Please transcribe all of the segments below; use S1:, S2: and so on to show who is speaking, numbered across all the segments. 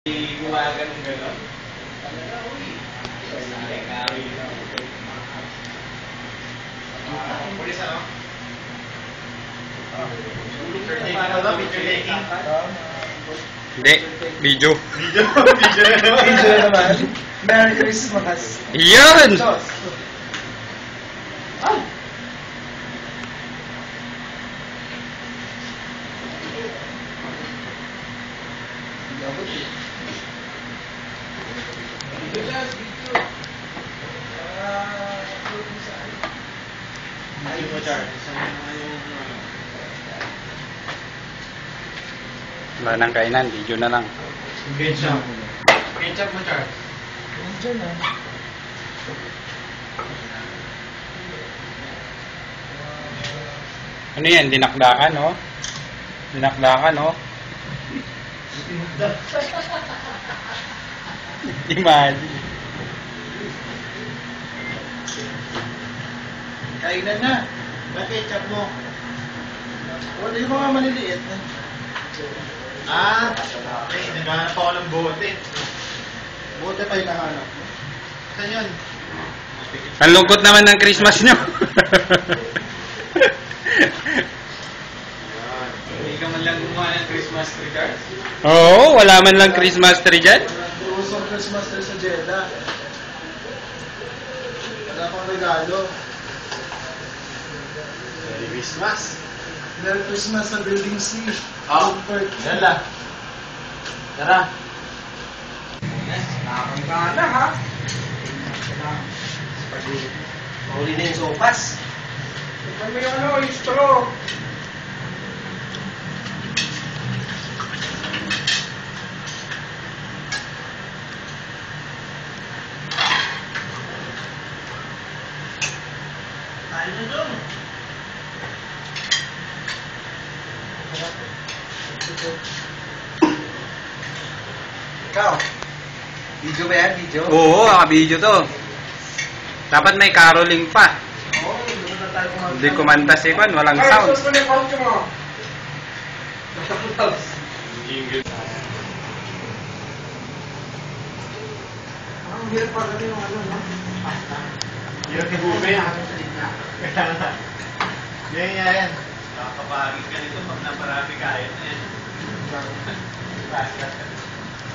S1: Gumagan ng gano'n. Pulis ano? Picture taking.
S2: Hindi, video.
S1: Video na naman.
S3: Video na naman. Merry Christmas.
S2: Yan!
S3: Ay!
S1: Ayun mo, Char.
S2: Wala nang kainan, video na lang.
S1: Ketchup. Ketchup mo, Char.
S3: Nandiyan na.
S2: Ano yan, dinakdakan, no? Dinakdakan, no? Imagine.
S3: Kainan na.
S1: Ba't ketchup mo?
S3: Wala yung mga maliliit.
S1: Naghahanap ako ng bote.
S3: Buti pa yung nahanap.
S1: Saan yun?
S2: Ang lungkot naman ng Christmas nyo.
S1: Hindi ka man lang gumawa ng Christmas tree cards?
S2: Oo, wala man lang Christmas tree dyan.
S3: Usong Christmas tree sa Jeddah. Wala pang regalo.
S1: Merry Christmas.
S3: Merry Christmas sa Building C.
S1: Comfort. Dala. Tara.
S3: Nakakangkana ha.
S1: Huli na yung sopas.
S3: Tignan mo yung ano, yung straw.
S1: Tayo na doon.
S3: Ikaw, video ba yan? Video?
S2: Oo, video to. Dapat may caroling pa.
S3: Oo, hindi na tayo kumanta.
S2: Hindi kumanta si Juan, walang
S3: Ay,
S2: sound.
S3: sus ko na yung pouch mo. Ang hirap pa rin yung ano, no?
S1: Hirap ni Bube. Yan. Nakakapahagis ka nito pag naparami kaya na yan.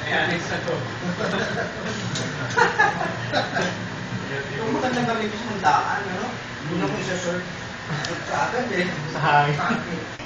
S1: Ayan, isa to.
S3: Yung magandang gamit yung handaan, ano? Doon ako isa-search. Sa akin, eh.
S1: Sa hangin.